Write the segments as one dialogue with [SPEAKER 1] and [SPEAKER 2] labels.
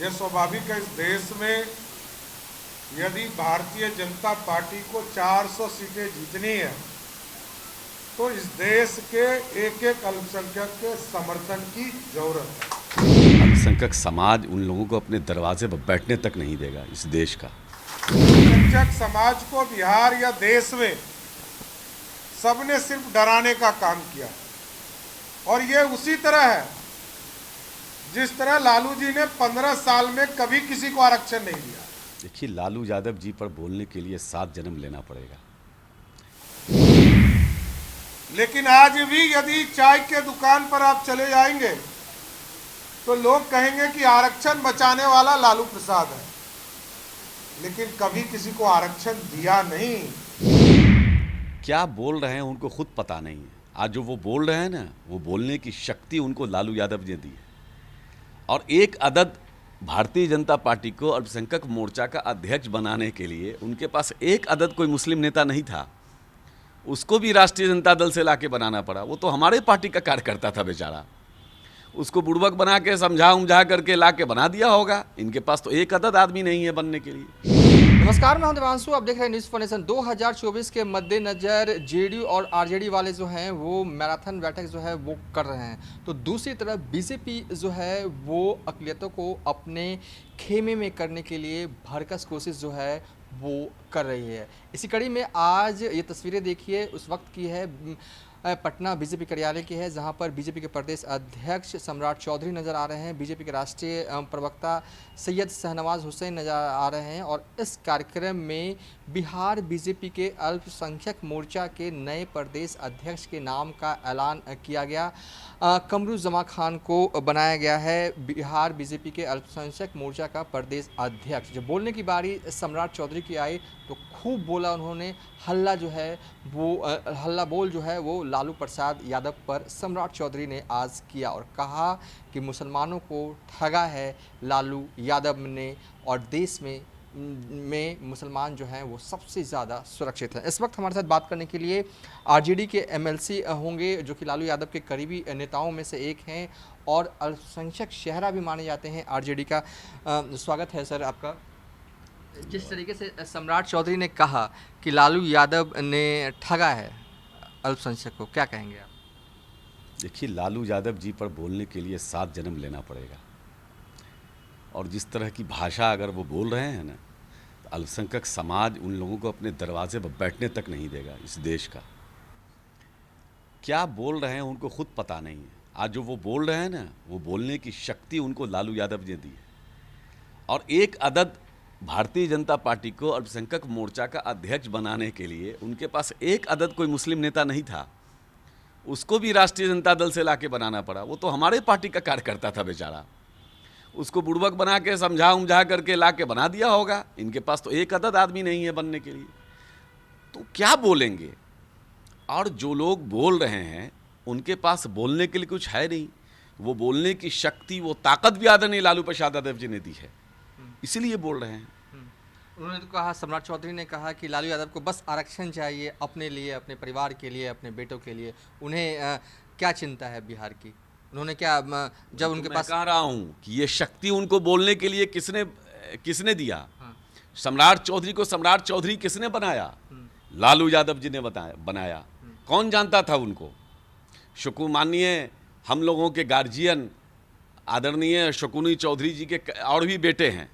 [SPEAKER 1] यह स्वाभाविक है। इस देश में यदि भारतीय जनता पार्टी को 400 सीटें जीतनी है तो इस देश के एक एक अल्पसंख्यक के समर्थन की जरूरत है।
[SPEAKER 2] अल्पसंख्यक समाज उन लोगों को अपने दरवाजे पर बैठने तक नहीं देगा इस देश का।
[SPEAKER 1] अल्पसंख्यक समाज को बिहार या देश में सबने सिर्फ डराने का काम किया और ये उसी तरह है जिस तरह लालू जी ने 15 साल में कभी किसी को आरक्षण नहीं दिया।
[SPEAKER 2] देखिए, लालू यादव जी पर बोलने के लिए 7 जन्म लेना पड़ेगा।
[SPEAKER 1] लेकिन आज भी यदि चाय के दुकान पर आप चले जाएंगे तो लोग कहेंगे कि आरक्षण बचाने वाला लालू प्रसाद है, लेकिन कभी किसी को आरक्षण दिया नहीं।
[SPEAKER 2] क्या बोल रहे हैं उनको खुद पता नहीं है। आज जो वो बोल रहे हैं ना, वो बोलने की शक्ति उनको लालू यादव ने दी है। और एक अदद भारतीय जनता पार्टी को अल्पसंख्यक मोर्चा का अध्यक्ष बनाने के लिए उनके पास एक अदद कोई मुस्लिम नेता नहीं था, उसको भी राष्ट्रीय जनता दल से लाके बनाना पड़ा। वो तो हमारे पार्टी का कार्यकर्ता था बेचारा, उसको बुड़बक बना के समझा उमझा करके लाके बना दिया होगा। इनके पास तो एक अदद आदमी नहीं है बनने के लिए।
[SPEAKER 3] नमस्कार, मैं हूं देवांशु, आप देख रहे हैं न्यूज़ फॉर नेशन। 2024 के मद्देनजर जेडीयू और आरजेडी वाले जो हैं वो मैराथन बैठक जो है वो कर रहे हैं, तो दूसरी तरफ बीजेपी जो है वो अक़लियतों को अपने खेमे में करने के लिए भरकस कोशिश जो है वो कर रही है। इसी कड़ी में आज ये तस्वीरें देखिए उस वक्त की है, पटना बीजेपी कार्यालय की है, जहां पर बीजेपी के प्रदेश अध्यक्ष सम्राट चौधरी नज़र आ रहे हैं, बीजेपी के राष्ट्रीय प्रवक्ता सैयद शाहनवाज हुसैन नज़र आ रहे हैं। और इस कार्यक्रम में बिहार बीजेपी के अल्पसंख्यक मोर्चा के नए प्रदेश अध्यक्ष के नाम का ऐलान किया गया। कमरुज़्ज़मा खान को बनाया गया है बिहार बीजेपी के अल्पसंख्यक मोर्चा का प्रदेश अध्यक्ष। जब बोलने की बारी सम्राट चौधरी की आई तो खूब बोला उन्होंने। हल्ला जो है वो हल्ला बोल जो है वो लालू प्रसाद यादव पर सम्राट चौधरी ने आज किया और कहा कि मुसलमानों को ठगा है लालू यादव ने और देश में मुसलमान जो हैं वो सबसे ज़्यादा सुरक्षित हैं। इस वक्त हमारे साथ बात करने के लिए आरजेडी के एमएलसी होंगे जो कि लालू यादव के करीबी नेताओं में से एक हैं और अल्पसंख्यक चेहरा भी माने जाते हैं आरजेडी का। स्वागत है सर आपका। जिस तरीके से सम्राट चौधरी ने कहा कि लालू यादव ने ठगा है अल्पसंख्यक को, क्या कहेंगे आप?
[SPEAKER 2] देखिए, लालू यादव जी पर बोलने के लिए 7 जन्म लेना पड़ेगा। और जिस तरह की भाषा अगर वो बोल रहे हैं ना, तो अल्पसंख्यक समाज उन लोगों को अपने दरवाजे पर बैठने तक नहीं देगा इस देश का। क्या बोल रहे हैं उनको खुद पता नहीं है। आज जो वो बोल रहे हैं ना, वो बोलने की शक्ति उनको लालू यादव ने दी है। और एक अदद भारतीय जनता पार्टी को अल्पसंख्यक मोर्चा का अध्यक्ष बनाने के लिए उनके पास एक अदद कोई मुस्लिम नेता नहीं था, उसको भी राष्ट्रीय जनता दल से लाके बनाना पड़ा। वो तो हमारे पार्टी का कार्यकर्ता था बेचारा, उसको बुड़बक बना के समझा उमझा करके लाके बना दिया होगा। इनके पास तो एक अदद आदमी नहीं है बनने के लिए, तो क्या बोलेंगे। और जो लोग बोल रहे हैं उनके पास बोलने के लिए कुछ है नहीं। वो बोलने की शक्ति, वो ताकत भी आदरणीय लालू प्रसाद यादव जी ने दी है, इसीलिए बोल रहे हैं।
[SPEAKER 3] उन्होंने तो कहा, सम्राट चौधरी ने कहा कि लालू यादव को बस आरक्षण चाहिए अपने लिए, अपने परिवार के लिए, अपने बेटों के लिए। उन्हें क्या चिंता है बिहार की? उन्होंने क्या जब उनके पास
[SPEAKER 2] कह रहा हूँ कि ये शक्ति उनको बोलने के लिए किसने दिया? सम्राट चौधरी को सम्राट चौधरी किसने बनाया? लालू यादव जी ने बनाया। कौन जानता था उनको? माननीय हम लोगों के गार्जियन आदरणीय शकुनी चौधरी जी के और भी बेटे हैं,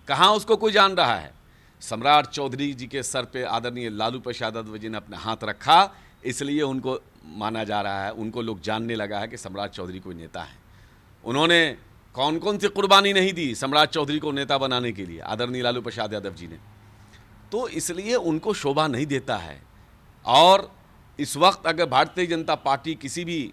[SPEAKER 2] कहाँ उसको कोई जान रहा है? सम्राट चौधरी जी के सर पे आदरणीय लालू प्रसाद यादव जी ने अपना हाथ रखा, इसलिए उनको माना जा रहा है, उनको लोग जानने लगा है कि सम्राट चौधरी कोई नेता है। उन्होंने कौन कौन सी कुर्बानी नहीं दी सम्राट चौधरी को नेता बनाने के लिए, आदरणीय लालू प्रसाद यादव जी ने। तो इसलिए उनको शोभा नहीं देता है। और इस वक्त अगर भारतीय जनता पार्टी किसी भी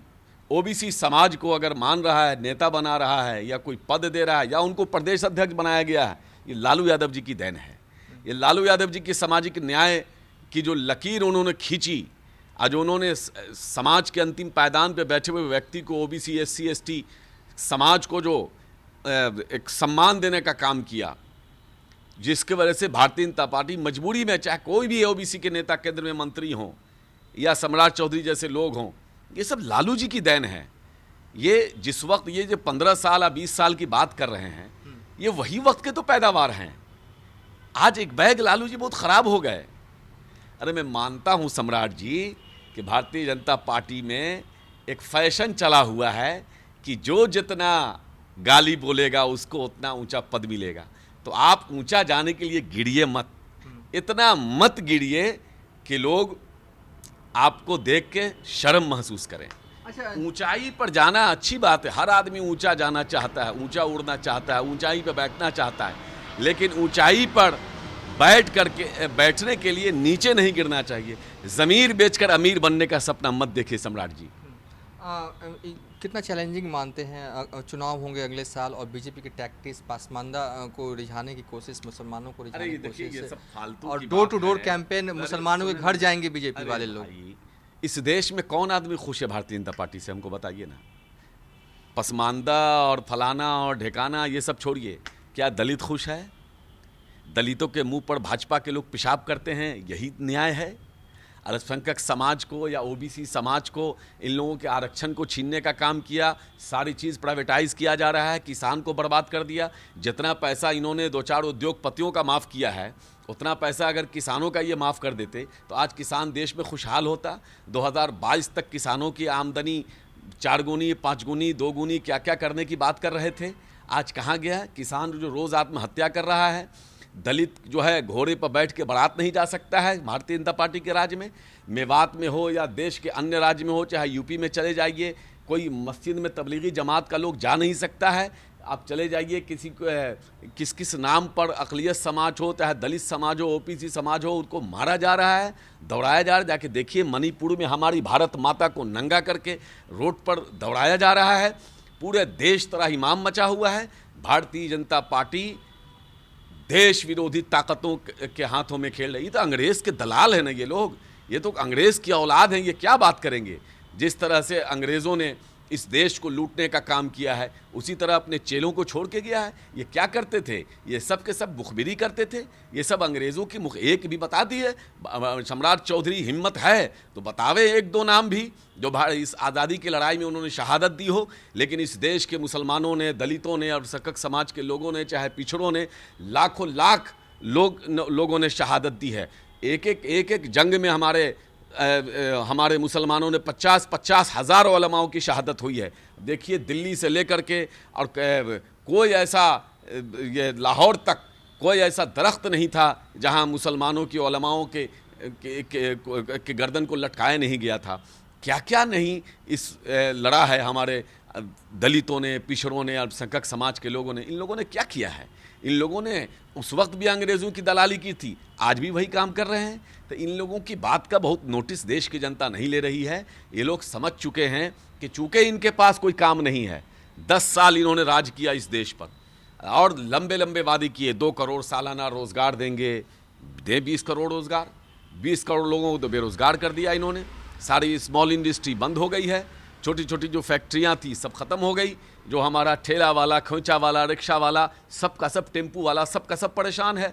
[SPEAKER 2] ओबीसी समाज को अगर मान रहा है, नेता बना रहा है या कोई पद दे रहा है या उनको प्रदेश अध्यक्ष बनाया गया है, ये लालू यादव जी की देन है। ये लालू यादव जी की सामाजिक न्याय की जो लकीर उन्होंने खींची, आज उन्होंने समाज के अंतिम पायदान पे बैठे हुए व्यक्ति को, ओबीसी एससी एसटी समाज को जो एक सम्मान देने का काम किया, जिसके वजह से भारतीय जनता पार्टी मजबूरी में, चाहे कोई भी ओबीसी के नेता केंद्र में मंत्री हों या सम्राट चौधरी जैसे लोग हों, ये सब लालू जी की देन है। ये जिस वक्त ये जो 15 साल या 20 साल की बात कर रहे हैं, ये वही वक्त के तो पैदावार हैं। आज एक बैग लालू जी बहुत ख़राब हो गए। अरे मैं मानता हूँ सम्राट जी कि भारतीय जनता पार्टी में एक फैशन चला हुआ है कि जो जितना गाली बोलेगा उसको उतना ऊंचा पद मिलेगा। तो आप ऊंचा जाने के लिए गिड़िए मत, इतना मत गिड़िए कि लोग आपको देख के शर्म महसूस करें।
[SPEAKER 3] अच्छा,
[SPEAKER 2] ऊंचाई पर जाना अच्छी बात है, हर आदमी ऊंचा जाना चाहता है, ऊंचा उड़ना चाहता है, ऊंचाई पर बैठना चाहता है, लेकिन ऊंचाई पर बैठने के लिए नीचे नहीं गिरना चाहिए। ज़मीर बेचकर अमीर बनने का सपना मत देखिए सम्राट जी।
[SPEAKER 3] कितना चैलेंजिंग मानते हैं चुनाव होंगे अगले साल और बीजेपी के टैक्टिक्स पासमानदा को रिझाने की कोशिश, मुसलमानों को रिझाने की
[SPEAKER 2] देखिए ये
[SPEAKER 3] कोशिश
[SPEAKER 2] सब फालतू
[SPEAKER 3] और
[SPEAKER 2] की
[SPEAKER 3] डोर
[SPEAKER 2] बात
[SPEAKER 3] टू डोर
[SPEAKER 2] है।
[SPEAKER 3] कैंपेन, मुसलमानों के घर जाएंगे बीजेपी वाले लोग।
[SPEAKER 2] भाई, इस देश में कौन आदमी खुश है भारतीय जनता पार्टी से, हमको बताइए ना। पसमानदा और फलाना और ढेकाना ये सब छोड़िए, क्या दलित खुश है? दलितों के मुंह पर भाजपा के लोग पेशाब करते हैं, यही न्याय है? अल्पसंख्यक समाज को या ओबीसी समाज को, इन लोगों के आरक्षण को छीनने का काम किया, सारी चीज़ प्राइवेटाइज किया जा रहा है, किसान को बर्बाद कर दिया। जितना पैसा इन्होंने 2-4 उद्योगपतियों का माफ़ किया है, उतना पैसा अगर किसानों का ये माफ़ कर देते तो आज किसान देश में खुशहाल होता। 2022 तक किसानों की आमदनी 4 गुनी, 5 गुनी, 2 गुनी क्या क्या करने की बात कर रहे थे, आज कहाँ गया? किसान जो रोज़ आत्महत्या कर रहा है, दलित जो है घोड़े पर बैठ के बारात नहीं जा सकता है भारतीय जनता पार्टी के राज्य में। मेवात में हो या देश के अन्य राज्य में हो, चाहे यूपी में चले जाइए, कोई मस्जिद में तबलीगी जमात का लोग जा नहीं सकता है। आप चले जाइए किसी को किस नाम पर अक़लियत समाज हो, चाहे दलित समाज हो, ओबीसी समाज हो, उनको मारा जा रहा है, दौड़ाया जा रहा है। जाके देखिए मणिपुर में हमारी भारत माता को नंगा करके रोड पर दौड़ाया जा रहा है। पूरे देश तरह इमाम मचा हुआ है। भारतीय जनता पार्टी देश विरोधी ताकतों के हाथों में खेल रही। तो अंग्रेज़ के दलाल हैं ना ये लोग, ये तो अंग्रेज़ की औलाद हैं। ये क्या बात करेंगे? जिस तरह से अंग्रेज़ों ने इस देश को लूटने का काम किया है, उसी तरह अपने चेलों को छोड़ के गया है। ये क्या करते थे? ये सब के सब मुखबिरी करते थे। ये सब अंग्रेज़ों की एक भी बता दी है। सम्राट चौधरी हिम्मत है तो बतावे 1-2 नाम भी जो इस आज़ादी की लड़ाई में उन्होंने शहादत दी हो। लेकिन इस देश के मुसलमानों ने, दलितों ने और सकक समाज के लोगों ने, चाहे पिछड़ों ने, लाखों लाख लोगों ने शहादत दी है। एक जंग में हमारे मुसलमानों ने 50-50 हज़ार उलमाओं की शहादत हुई है। देखिए दिल्ली से लेकर के और कोई ऐसा, ये लाहौर तक कोई ऐसा दरख्त नहीं था जहां मुसलमानों की उलमाओं के गर्दन को लटकाया नहीं गया था। क्या क्या नहीं इस लड़ा है हमारे दलितों ने, पिछड़ों ने, अल्पसंख्यक समाज के लोगों ने। इन लोगों ने क्या किया है? इन लोगों ने उस वक्त भी अंग्रेज़ों की दलाली की थी, आज भी वही काम कर रहे हैं। तो इन लोगों की बात का बहुत नोटिस देश की जनता नहीं ले रही है। ये लोग समझ चुके हैं कि चूँकि इनके पास कोई काम नहीं है, 10 साल इन्होंने राज किया इस देश पर और लंबे लंबे वादे किए, 2 करोड़ सालाना रोज़गार देंगे, 20 करोड़ रोज़गार, 20 करोड़ लोगों को तो बेरोज़गार कर दिया इन्होंने। सारी स्मॉल इंडस्ट्री बंद हो गई है, छोटी छोटी जो फैक्ट्रियाँ थी सब ख़त्म हो गई। जो हमारा ठेला वाला, खोंचा वाला, रिक्शा वाला, सबका सब, टेम्पू वाला, सबका सब परेशान है।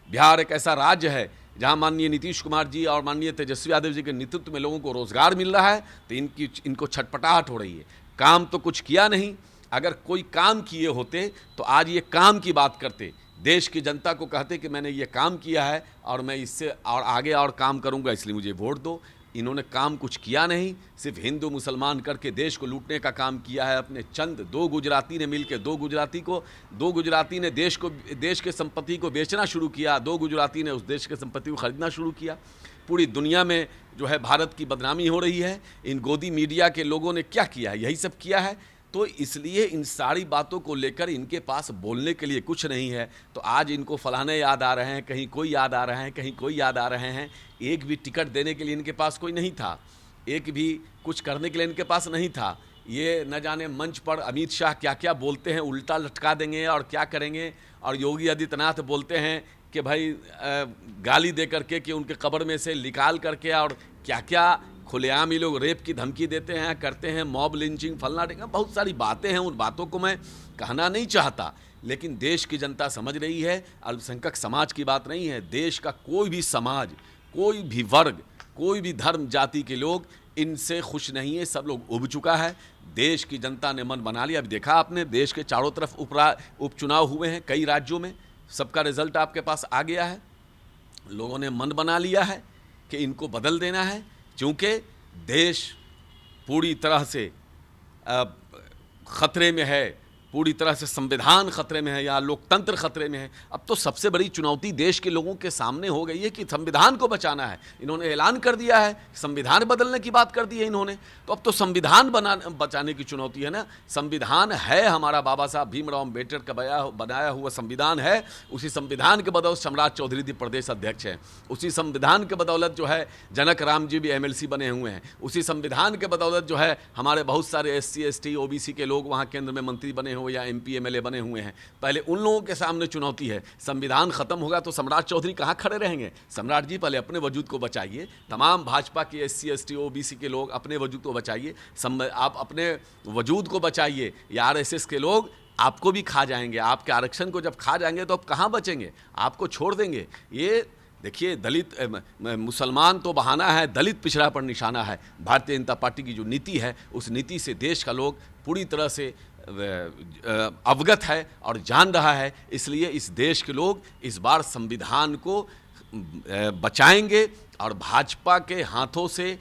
[SPEAKER 2] बिहार एक ऐसा राज्य है जहां माननीय नीतीश कुमार जी और माननीय तेजस्वी यादव जी के नेतृत्व में लोगों को रोज़गार मिल रहा है, तो इनको छटपटाहट हो रही है। काम तो कुछ किया नहीं। अगर कोई काम किए होते तो आज ये काम की बात करते, देश की जनता को कहते कि मैंने ये काम किया है और मैं इससे और आगे और काम करूँगा, इसलिए मुझे वोट दो। इन्होंने काम कुछ किया नहीं, सिर्फ हिंदू मुसलमान करके देश को लूटने का काम किया है। अपने चंद 2 गुजराती ने मिलकर 2 गुजराती ने देश के संपत्ति को बेचना शुरू किया, 2 गुजराती ने उस देश के संपत्ति को खरीदना शुरू किया। पूरी दुनिया में जो है भारत की बदनामी हो रही है। इन गोदी मीडिया के लोगों ने क्या किया है? यही सब किया है। तो इसलिए इन सारी बातों को लेकर इनके पास बोलने के लिए कुछ नहीं है। तो आज इनको फलाने याद आ रहे हैं, कहीं कोई याद आ रहे हैं, कहीं कोई याद आ रहे हैं। एक भी टिकट देने के लिए इनके पास कोई नहीं था, एक भी कुछ करने के लिए इनके पास नहीं था। ये न जाने मंच पर अमित शाह क्या क्या बोलते हैं, उल्टा लटका देंगे और क्या करेंगे। और योगी आदित्यनाथ बोलते हैं कि भाई गाली दे करके कि उनके कब्र में से निकाल करके, और क्या क्या खुलेआम ये लोग रेप की धमकी देते हैं, करते हैं, मॉब लिंचिंग, फलना ढिंगा, बहुत सारी बातें हैं। उन बातों को मैं कहना नहीं चाहता, लेकिन देश की जनता समझ रही है। अल्पसंख्यक समाज की बात नहीं है, देश का कोई भी समाज, कोई भी वर्ग, कोई भी धर्म जाति के लोग इनसे खुश नहीं है, सब लोग उब चुका है। देश की जनता ने मन बना लिया। अभी देखा आपने, देश के चारों तरफ उपचुनाव हुए हैं कई राज्यों में, सबका रिजल्ट आपके पास आ गया है। लोगों ने मन बना लिया है कि इनको बदल देना है, क्योंकि देश पूरी तरह से खतरे में है, पूरी तरह से संविधान खतरे में है या लोकतंत्र खतरे में है। अब तो सबसे बड़ी चुनौती देश के लोगों के सामने हो गई है कि संविधान को बचाना है। इन्होंने ऐलान कर दिया है, संविधान बदलने की बात कर दी है इन्होंने, तो अब तो संविधान बचाने की चुनौती है ना। संविधान है हमारा बाबा साहब भीमराव अम्बेडकर का बनाया हुआ संविधान है। उसी संविधान के बदौलत सम्राट चौधरी जी प्रदेश अध्यक्ष हैं, उसी संविधान के बदौलत जो है जनक राम जी भी MLC बने हुए हैं, उसी संविधान के बदौलत जो है हमारे बहुत सारे SC ST OBC के लोग वहाँ केंद्र में मंत्री बने हुए या MP MLA बने हुए हैं। पहले उन लोगों के सामने चुनौती है। संविधान खत्म होगा तो सम्राट चौधरी कहाँ खड़े रहेंगे? सम्राट जी पहले अपने वजूद को बचाइए, तमाम भाजपा के SC ST OBC के लोग अपने वजूद को बचाइए, आप अपने वजूद को बचाइए। या RSS के लोग आपको भी खा जाएंगे, आपके आरक्षण को जब खा जाएंगे तो आप कहाँ बचेंगे? आपको छोड़ देंगे। ये देखिए, दलित मुसलमान तो बहाना है, दलित पिछड़ा पर निशाना है। भारतीय जनता पार्टी की जो नीति है, उस नीति से देश का लोग पूरी तरह से अवगत है और जान रहा है। इसलिए इस देश के लोग इस बार संविधान को बचाएंगे और भाजपा के हाथों से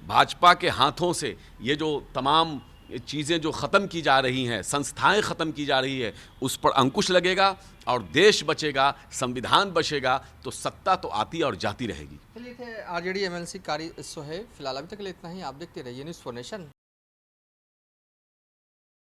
[SPEAKER 2] भाजपा के हाथों से ये जो तमाम चीज़ें जो ख़त्म की जा रही हैं, संस्थाएं ख़त्म की जा रही है, उस पर अंकुश लगेगा और देश बचेगा, संविधान बचेगा, तो सत्ता तो आती और जाती रहेगी।
[SPEAKER 3] चलिए थे RJD MLC कार्य है फिलहाल अभी तक के लिए इतना ही। आप देखते रहिए न्यूज़ फॉर नेशन।